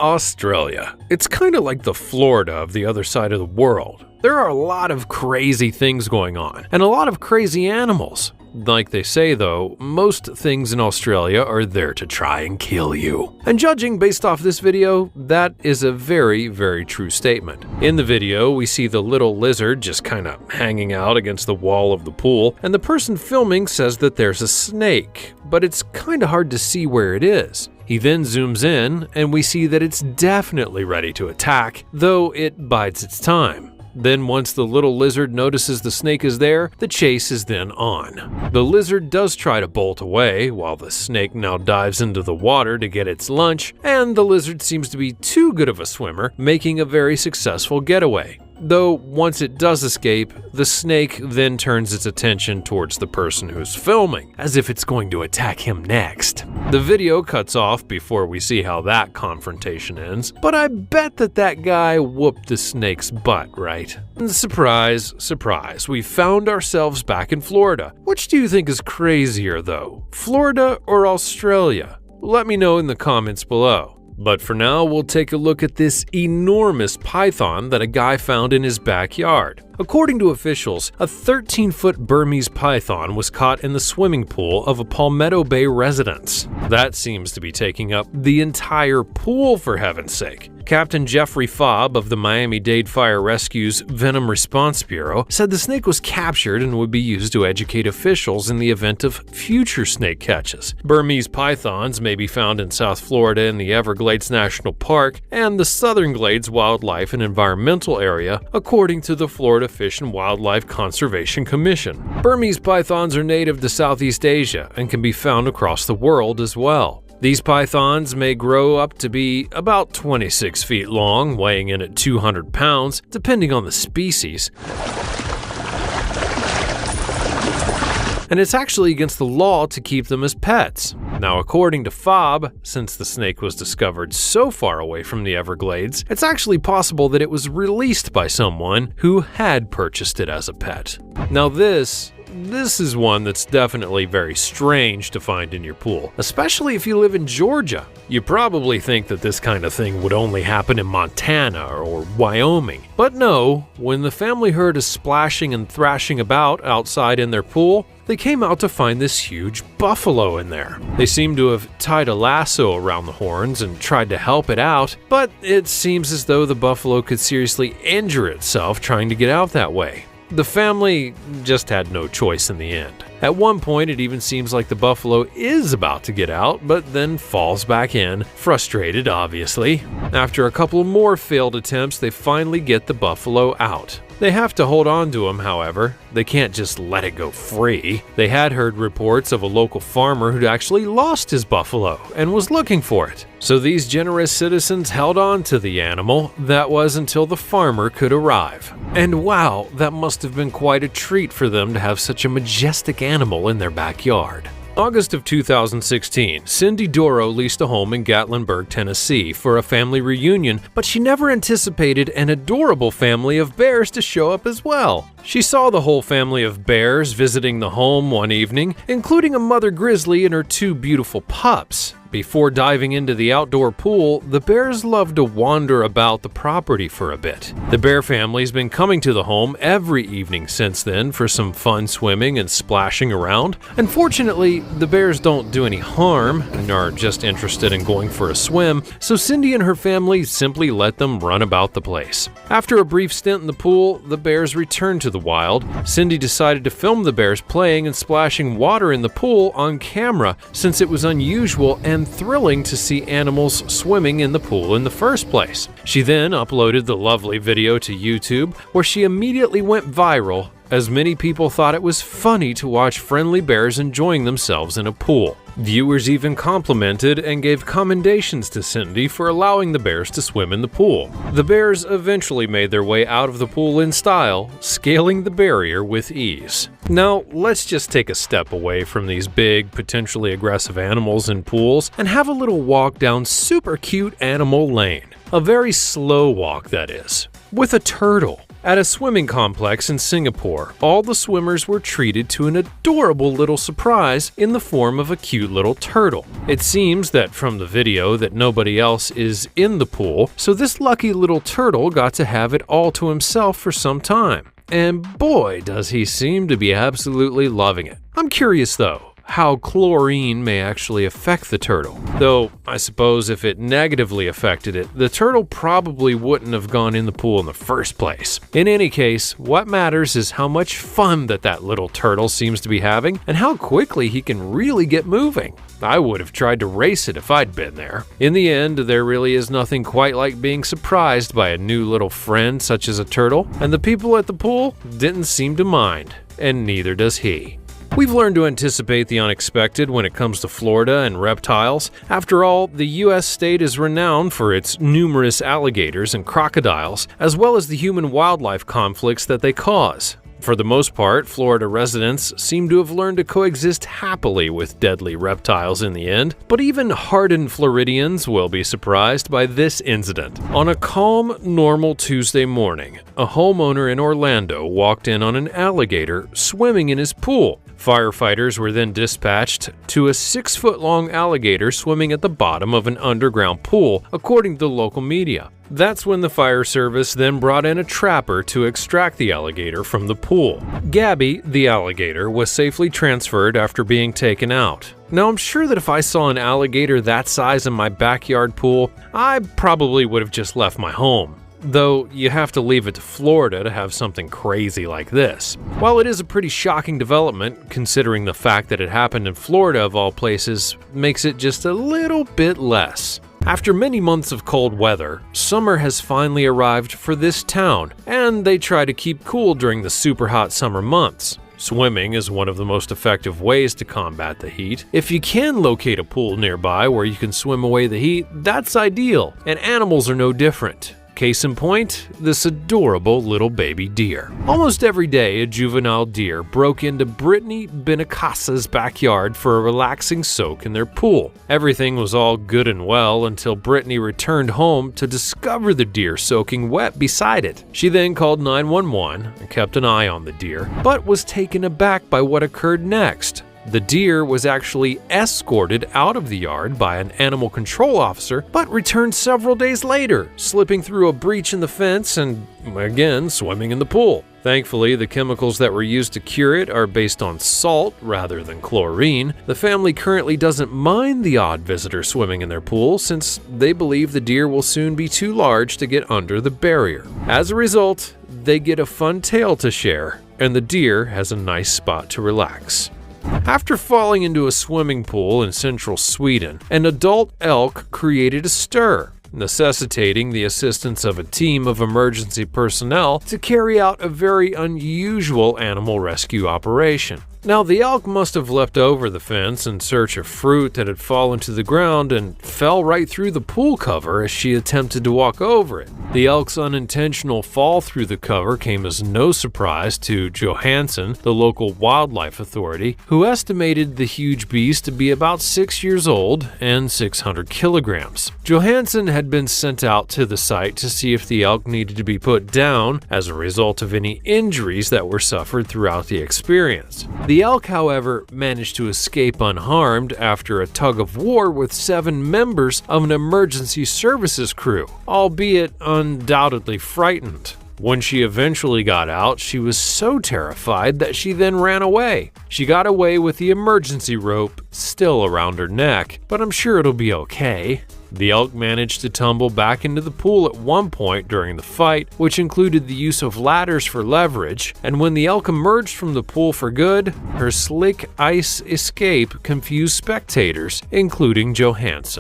Australia. It's kind of like the Florida of the other side of the world. There are a lot of crazy things going on, and a lot of crazy animals. Like they say though, most things in Australia are there to try and kill you. And judging based off this video, that is a very, very true statement. In the video, we see the little lizard just kind of hanging out against the wall of the pool, and the person filming says that there's a snake, but it's kind of hard to see where it is. He then zooms in, and we see that it's definitely ready to attack, though it bides its time. Then once the little lizard notices the snake is there, the chase is then on. The lizard does try to bolt away, while the snake now dives into the water to get its lunch, and the lizard seems to be too good of a swimmer, making a very successful getaway. Though once it does escape, the snake then turns its attention towards the person who's filming, as if it's going to attack him next. The video cuts off before we see how that confrontation ends, but I bet that guy whooped the snake's butt, right? And surprise, surprise, we found ourselves back in Florida. Which do you think is crazier though, Florida or Australia? Let me know in the comments below. But for now, we'll take a look at this enormous python that a guy found in his backyard. According to officials, a 13-foot Burmese python was caught in the swimming pool of a Palmetto Bay residence. That seems to be taking up the entire pool, for heaven's sake. Captain Jeffrey Fobb of the Miami-Dade Fire Rescue's Venom Response Bureau said the snake was captured and would be used to educate officials in the event of future snake catches. Burmese pythons may be found in South Florida in the Everglades National Park and the Southern Glades Wildlife and Environmental Area, according to the Florida Fish and Wildlife Conservation Commission. Burmese pythons are native to Southeast Asia and can be found across the world as well. These pythons may grow up to be about 26 feet long, weighing in at 200 pounds, depending on the species. And it's actually against the law to keep them as pets. Now, according to Fobb, since the snake was discovered so far away from the Everglades, it's actually possible that it was released by someone who had purchased it as a pet. Now this is one that's definitely very strange to find in your pool, especially if you live in Georgia. You probably think that this kind of thing would only happen in Montana or Wyoming. But no, when the family heard a splashing and thrashing about outside in their pool, they came out to find this huge buffalo in there. They seem to have tied a lasso around the horns and tried to help it out, but it seems as though the buffalo could seriously injure itself trying to get out that way. The family just had no choice in the end. At one point, it even seems like the buffalo is about to get out, but then falls back in, frustrated obviously. After a couple more failed attempts, they finally get the buffalo out. They have to hold on to him, however. They can't just let it go free. They had heard reports of a local farmer who'd actually lost his buffalo and was looking for it. So these generous citizens held on to the animal. That was until the farmer could arrive. And wow, that must have been quite a treat for them to have such a majestic animal in their backyard. August of 2016, Cindy Doro leased a home in Gatlinburg, Tennessee for a family reunion, but she never anticipated an adorable family of bears to show up as well. She saw the whole family of bears visiting the home one evening, including a mother grizzly and her two beautiful pups. Before diving into the outdoor pool, the bears love to wander about the property for a bit. The bear family's been coming to the home every evening since then for some fun swimming and splashing around. Unfortunately, the bears don't do any harm and are just interested in going for a swim, so Cindy and her family simply let them run about the place. After a brief stint in the pool, the bears returned to the wild. Cindy decided to film the bears playing and splashing water in the pool on camera since it was unusual and thrilling to see animals swimming in the pool in the first place. She then uploaded the lovely video to YouTube, where she immediately went viral, as many people thought it was funny to watch friendly bears enjoying themselves in a pool. Viewers even complimented and gave commendations to Cindy for allowing the bears to swim in the pool. The bears eventually made their way out of the pool in style, scaling the barrier with ease. Now, let's just take a step away from these big, potentially aggressive animals in pools and have a little walk down super cute Animal Lane. A very slow walk, that is, with a turtle. At a swimming complex in Singapore, all the swimmers were treated to an adorable little surprise in the form of a cute little turtle. It seems that from the video that nobody else is in the pool, so this lucky little turtle got to have it all to himself for some time. And boy, does he seem to be absolutely loving it. I'm curious though, how chlorine may actually affect the turtle. Though, I suppose if it negatively affected it, the turtle probably wouldn't have gone in the pool in the first place. In any case, what matters is how much fun that little turtle seems to be having and how quickly he can really get moving. I would have tried to race it if I'd been there. In the end, there really is nothing quite like being surprised by a new little friend such as a turtle, and the people at the pool didn't seem to mind, and neither does he. We've learned to anticipate the unexpected when it comes to Florida and reptiles. After all, the U.S. state is renowned for its numerous alligators and crocodiles, as well as the human-wildlife conflicts that they cause. For the most part, Florida residents seem to have learned to coexist happily with deadly reptiles in the end, but even hardened Floridians will be surprised by this incident. On a calm, normal Tuesday morning, a homeowner in Orlando walked in on an alligator swimming in his pool. Firefighters were then dispatched to a 6-foot-long alligator swimming at the bottom of an underground pool, according to the local media. That's when the fire service then brought in a trapper to extract the alligator from the pool. Gabby, the alligator, was safely transferred after being taken out. Now, I'm sure that if I saw an alligator that size in my backyard pool, I probably would have just left my home. Though you have to leave it to Florida to have something crazy like this. While it is a pretty shocking development, considering the fact that it happened in Florida of all places, makes it just a little bit less. After many months of cold weather, summer has finally arrived for this town, and they try to keep cool during the super hot summer months. Swimming is one of the most effective ways to combat the heat. If you can locate a pool nearby where you can swim away the heat, that's ideal, and animals are no different. Case in point, this adorable little baby deer. Almost every day, a juvenile deer broke into Brittany Benicasa's backyard for a relaxing soak in their pool. Everything was all good and well until Brittany returned home to discover the deer soaking wet beside it. She then called 911 and kept an eye on the deer, but was taken aback by what occurred next. The deer was actually escorted out of the yard by an animal control officer, but returned several days later, slipping through a breach in the fence and, again, swimming in the pool. Thankfully, the chemicals that were used to cure it are based on salt rather than chlorine. The family currently doesn't mind the odd visitor swimming in their pool since they believe the deer will soon be too large to get under the barrier. As a result, they get a fun tale to share, and the deer has a nice spot to relax. After falling into a swimming pool in central Sweden, an adult elk created a stir, necessitating the assistance of a team of emergency personnel to carry out a very unusual animal rescue operation. Now, the elk must have leapt over the fence in search of fruit that had fallen to the ground and fell right through the pool cover as she attempted to walk over it. The elk's unintentional fall through the cover came as no surprise to Johansson, the local wildlife authority, who estimated the huge beast to be about 6 years old and 600 kilograms. Johansson had been sent out to the site to see if the elk needed to be put down as a result of any injuries that were suffered throughout the experience. The elk, however, managed to escape unharmed after a tug-of-war with 7 members of an emergency services crew, albeit undoubtedly frightened. When she eventually got out, she was so terrified that she then ran away. She got away with the emergency rope still around her neck, but I'm sure it'll be okay. The elk managed to tumble back into the pool at one point during the fight, which included the use of ladders for leverage, and when the elk emerged from the pool for good, her slick ice escape confused spectators, including Johansson.